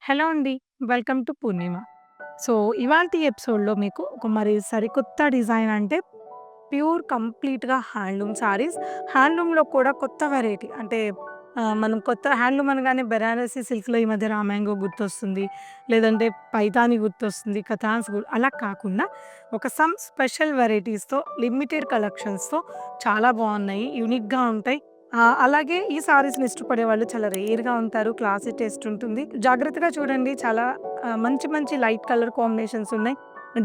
Hello అండి. Welcome to Purnima. So, ఇవాల్టి ఎపిసోడ్‌లో మీకు ఒక సరికొత్త డిజైన్ అంటే కంప్లీట్‌గా హ్యాండ్లూమ్ సారీస్. హ్యాండ్లూమ్‌లో కూడా కొత్త వెరైటీ అంటే మనం కొత్త హ్యాండ్లూమ్ అనగానే బెనారసి సిల్క్‌లో ఈ మధ్య రామాంగో గుర్తొస్తుంది. లేదంటే పైతాని గుర్తొస్తుంది. కథాన్స్ అలా కాకుండా ఒక స్పెషల్ వెరైటీస్‌తో లిమిటెడ్ కలెక్షన్స్‌తో చాలా బావున్నాయి. యూనిక్‌గా ఉంటాయి. అలాగే ఈ సారీస్‌ని ఇష్టపడే వాళ్ళు చాలా రేర్‌గా ఉంటారు. క్లాసీ టేస్ట్ ఉంటుంది. జాగ్రత్తగా చూడండి. చాలా మంచి మంచి లైట్ కలర్ కాంబినేషన్స్ ఉన్నాయి.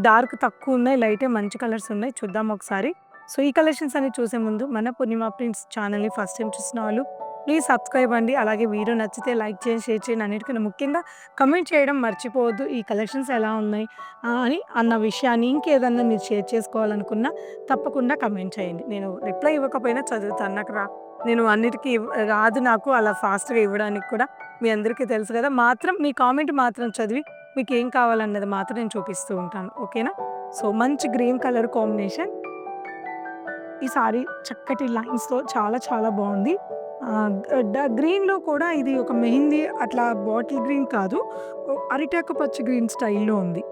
డార్క్ తక్కువున్నాయి. లైటే మంచి కలర్స్ ఉన్నాయి. చూద్దాం ఒకసారి. సో, ఈ కలెక్షన్స్ అన్ని చూసే ముందు మన పూర్ణిమ ప్రింట్స్ ఛానెల్‌ని ఫస్ట్ టైమ్ చూసిన వాళ్ళు ప్లీజ్ సబ్స్క్రైబ్ అండి. అలాగే వీడియో నచ్చితే లైక్ చేయండి, షేర్ చేయండి. అన్నిటికన్నా ముఖ్యంగా కమెంట్ చేయడం మర్చిపోవద్దు. ఈ కలెక్షన్స్ ఎలా ఉన్నాయి అన్న విషయాన్ని ఇంకేదన్నా మీరు షేర్ చేసుకోవాలనుకున్నా తప్పకుండా కమెంట్ చేయండి. నేను రిప్లై ఇవ్వకపోయినా చదువుతాను. నేను అన్నిటికి రాదు నాకు అలా ఫాస్ట్‌గా ఇవ్వడానికి కూడా. మీ అందరికీ తెలుసు కదా! మీ కామెంట్ మాత్రం చదివి మీకేం కావాలన్నది మాత్రం నేను చూపిస్తూ ఉంటాను. ఓకేనా? సో, మంచి గ్రీన్ కలర్ కాంబినేషన్. ఈ సారీ చక్కటి లైన్స్‌తో చాలా చాలా బావుంది. గ్రీన్‌లో కూడా ఇది ఒక మెహందీ అట్లా బాటిల్ గ్రీన్ కాదు. అరిటాకు పచ్చ గ్రీన్ స్టైల్‌లో ఉంది.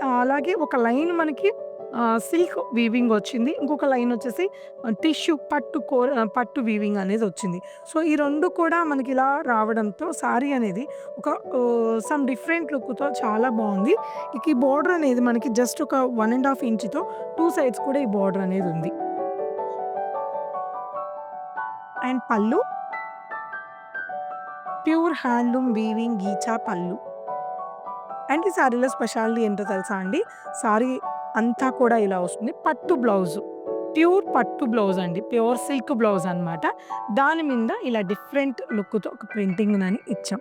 అలాగే ఒక లైన్ మనకి సిల్క్ వీవింగ్ వచ్చింది. ఇంకొక లైన్ వచ్చేసి టిష్యూ పట్టు వీవింగ్ అనేదొచ్చింది. సో, ఈ 2 కూడా మనకిలా రావడంతో సారీ అనేది ఒక డిఫరెంట్ లుక్‌తో చాలా బావుంది. ఇక ఈ బోర్డర్ అనేది మనకి జస్ట్ ఒక 1 ½ ఇంచ్‌తో 2 సైడ్స్ కూడా ఈ బోర్డర్ అనేదుంది. అండ్ పళ్ళు ప్యూర్ హ్యాండ్లూమ్ వీవింగ్ గీచా పళ్ళు. అండ్ ఈ సారీలో స్పెషాలిటీ ఏంటో తెలుసా అండి? సారీ అంతా కూడా ఇలా వస్తుంది. పట్టు బ్లౌజు. ప్యూర్ పట్టు బ్లౌజ్ అండి. ప్యూర్ సిల్క్ బ్లౌజ్ అనమాట. దాని మీద ఇలా డిఫరెంట్ లుక్‌తో ఒక ప్రింటింగ్‌నని ఇచ్చాం.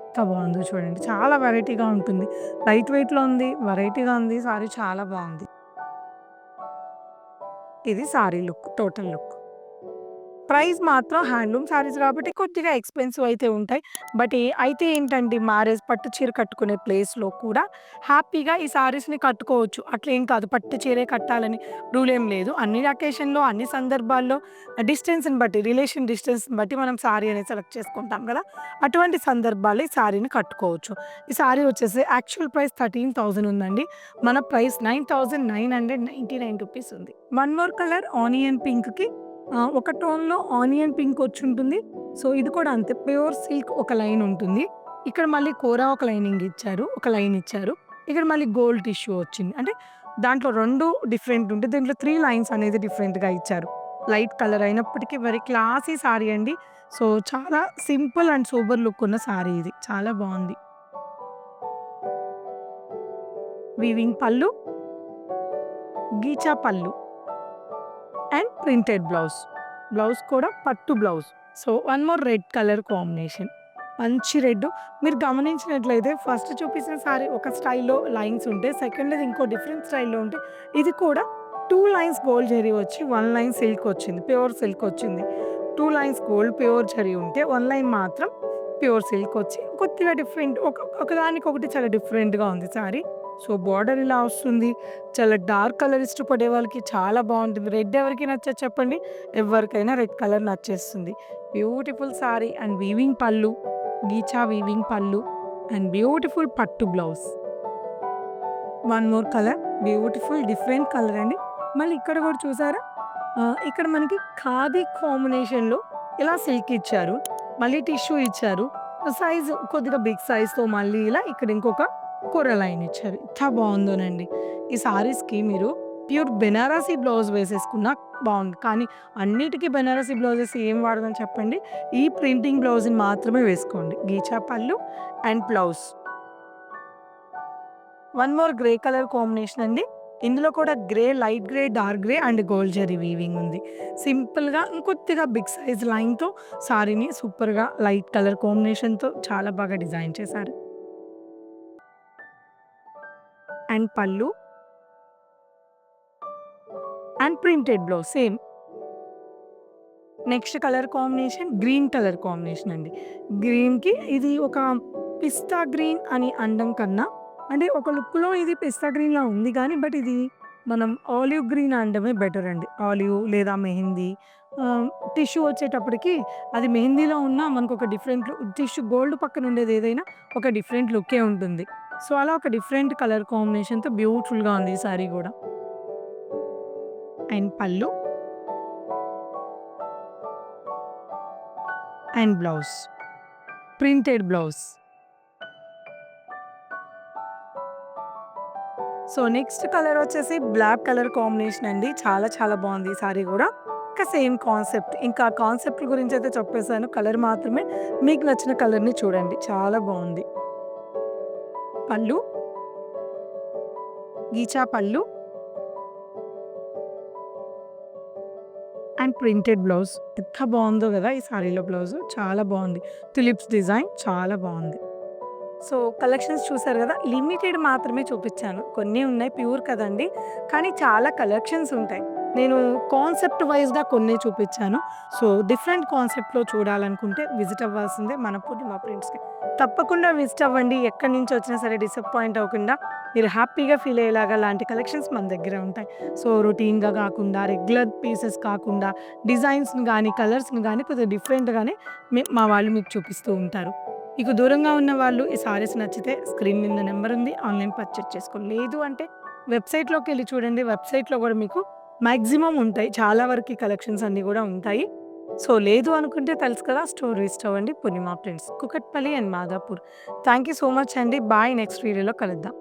ఎంత బావుందో చూడండి. చాలా వెరైటీగా ఉంటుంది. లైట్ వెయిట్‌లో ఉంది. వెరైటీగా ఉంది. సారీ చాలా బావుంది. ఇది sorry look. Total look. Price మాత్రం హ్యాండ్లూమ్ శారీస్ కాబట్టి కొద్దిగా ఎక్స్‌పెన్సివ్ అయితే ఉంటాయి. అయితే ఏంటంటే మ్యారేజ్ పట్టు చీర కట్టుకునే ప్లేస్‌లో కూడా హ్యాపీగా ఈ శారీస్‌ని కట్టుకోవచ్చు. అట్లేం కాదు పట్టు చీరే కట్టాలని రూల్ ఏం లేదు. అన్ని అకేషన్‌లో, అన్ని సందర్భాల్లో డిస్టెన్స్‌ని బట్టి డిస్టెన్స్‌ని బట్టి మనం శారీ అనేది సెలెక్ట్ చేసుకుంటాం కదా! అటువంటి సందర్భాల్లో ఈ శారీని కట్టుకోవచ్చు. ఈ శారీ వచ్చేసి యాక్చువల్ ప్రైస్ 13,000 ఉందండి. మన ప్రైస్ 9,999 రూపీస్ ఉంది. వన్ మోర్ కలర్ ఆనియన్ పింక్‌కి ఒక టోన్‌లో ఆనియన్ పింక్ వచ్చుంటుంది. సో, ఇది కూడా అంతే ప్యూర్ సిల్క్ ఒక లైన్ ఉంటుంది. ఇక్కడ మళ్ళీ కోరా ఒక లైనింగ్ ఇచ్చారు. ఒక లైన్ ఇచ్చారు. ఇక్కడ మళ్ళీ గోల్డ్ టిష్యూ వచ్చింది. అంటే దాంట్లో 2 డిఫరెంట్ ఉంటే దీంట్లో 3 లైన్స్ అనేది డిఫరెంట్‌గా ఇచ్చారు. లైట్ కలర్ అయినప్పటికీ వెరీ క్లాసీ సారీ అండి. సో, చాలా సింపుల్ అండ్ సోబర్ లుక్ ఉన్న సారీ ఇది. చాలా బావుంది. వీవింగ్ పళ్ళు, గీచా పళ్ళు. And printed blouse. బ్లౌజ్ కూడా పట్టు blouse. So, one more red colour combination. మంచి రెడ్. మీరు గమనించినట్లయితే ఫస్ట్ చూపించిన సారీ ఒక స్టైల్‌లో లైన్స్ ఉంటే, సెకండ్‌ది ఇంకో డిఫరెంట్ స్టైల్‌లో ఉంటే, ఇది కూడా 2 లైన్స్ గోల్డ్ జరీ వచ్చి, 1 లైన్ సిల్క్ వచ్చింది. ప్యూర్ సిల్క్ వచ్చింది. 2 లైన్స్ గోల్డ్ ప్యూర్ జరీ ఉంటే, 1 లైన్ మాత్రం ప్యూర్ సిల్క్ వచ్చి కొద్దిగా డిఫరెంట్ ఒకదానికొకటి చాలా డిఫరెంట్‌గా ఉంది సారీ. సో, బోర్డర్ ఇలా వస్తుంది. చాలా డార్క్ కలర్ ఇష్టపడే వాళ్ళకి చాలా బావుంటుంది. రెడ్ ఎవరికి నచ్చదు చెప్పండి? ఎవరికైనా రెడ్ కలర్ నచ్చేస్తుంది. బ్యూటిఫుల్ సారీ అండ్ వీవింగ్ పళ్ళు, గీచా వీవింగ్ పళ్ళు అండ్ బ్యూటిఫుల్ పట్టు blouse. One more colour beautiful different colour అండి. మళ్ళీ ఇక్కడ కూడా చూసారా? ఇక్కడ మనకి ఖాదీ కాంబినేషన్‌లో ఇలా సిల్క్ ఇచ్చారు. మళ్ళీ టిష్యూ ఇచ్చారు. సైజు కొద్దిగా బిగ్ సైజ్‌తో మళ్ళీ ఇలా ఇక్కడ ఇంకొక కొర్ర లైన్ ఇచ్చారు. ఎంత బావుందోనండి. ఈ సారీస్‌కి మీరు ప్యూర్ బెనారసి బ్లౌజ్ వేసేసుకున్నా బావుండు. కానీ అన్నిటికి బెనారసి బ్లౌజెస్ ఏం వాడదాం చెప్పండి? ఈ ప్రింటింగ్ బ్లౌజ్‌ని మాత్రమే వేసుకోండి. గీచా పళ్ళు and blouse. One more grey colour combination అండి. ఇందులో కూడా grey, light grey, dark grey and gold zari weaving ఉంది. సింపుల్‌గా ఇంకొద్దిగా బిగ్ సైజ్ లైన్‌తో సారీని సూపర్‌గా లైట్ కలర్ కాంబినేషన్‌తో చాలా బాగా డిజైన్ చేశారు. అండ్ పళ్ళు and printed blouse same. Next colour combination green colour combination అండి. గ్రీన్‌కి ఇది ఒక పిస్తా గ్రీన్ అని అనడం కన్నా అంటే ఒక లుక్‌లో ఇది పిస్తా గ్రీన్‌లా ఉంది గానీ ఇది మనం ఆలివ్ గ్రీన్ అనడమే బెటర్ అండి. ఆలివ్ లేదా మెహందీ. టిష్యూ వచ్చేటప్పటికి అది మెహందీలో ఉన్న మనకొక డిఫరెంట్ టిష్యూ గోల్డ్ పక్కన ఉండేది ఏదైనా ఒక డిఫరెంట్ లుక్కే ఉంటుంది. సో, అలా ఒక డిఫరెంట్ కలర్ కాంబినేషన్‌తో బ్యూటిఫుల్‌గా ఉంది ఈ సారీ గూడా. అండ్ పళ్ళు and blouse. Printed blouse. So, next colour వచ్చేసి బ్లాక్ కలర్ కాంబినేషన్ అండి. చాలా చాలా బావుంది ఈ సారీ గూడా. ఇంకా సేమ్ కాన్సెప్ట్. ఇంకా కాన్సెప్ట్ గురించయితే చెప్పేసాను. కలర్ మాత్రమే మీకు నచ్చిన కలర్‌ని చూడండి. చాలా బావుంది. పళ్ళు, గీచా పళ్ళు అండ్ ప్రింటెడ్ బ్లౌజ్. ఎంత బావుందో గదా! ఈ సారీలో బ్లౌజు. చాలా బావుంది. టులిప్స్ డిజైన్ చాలా బావుంది. సో, కలెక్షన్స్ చూసారు గదా! లిమిటెడ్ మాత్రమే చూపిచ్చాను. కొన్నే ఉన్నాయి ప్యూర్ కదండీ! కానీ చాలా కలెక్షన్స్ ఉంటాయి. నేను కాన్సెప్ట్ వైస్‌గా కొన్నే చూపిచ్చాను. సో, డిఫరెంట్ కాన్సెప్ట్‌లో చూడాలనుకుంటే విజిట్ అవ్వాల్సిందే మన పూర్ణిమ ప్రింట్స్‌కి. తప్పకుండా విజిట్ అవ్వండి. ఎక్కడి నుంచి వచ్చినా సరే డిసప్పాయింట్ అవ్వకుండా మీరు హ్యాపీగా ఫీల్ అయ్యేలాగా లాంటి కలెక్షన్స్ మన దగ్గర ఉంటాయి. సో, రొటీన్‌గా కాకుండా, రెగ్యులర్ పీసెస్ కాకుండా డిజైన్స్‌ని గానీ, కలర్స్‌ని గానీ కొద్దిగా డిఫరెంట్‌గానే మా వాళ్ళు మీకు చూపిస్తూ ఉంటారు. మీకు దూరంగా ఉన్న వాళ్ళు ఈ సారీస్ నచ్చితే స్క్రీన్ మీద నెంబర్ ఉంది. ఆన్‌లైన్ పర్చేజ్ చేసుకోండి. లేదు అంటే వెబ్‌సైట్‌లోకెళ్ళి చూడండి. వెబ్‌సైట్‌లో గూడా మీకు మాక్సిమం ఉంటాయి. చాలా వరకు ఈ కలెక్షన్స్ అన్నీ గూడా ఉంటాయి. సో, లేదు అనుకుంటే తెలుసు కదా! స్టోర్ రీచ్ అవ్వండి. Purnima prints, Kukatpally and Madhapur. Thank you so much అండి. బాయ్. నెక్స్ట్ వీడియోలో కలుద్దాం.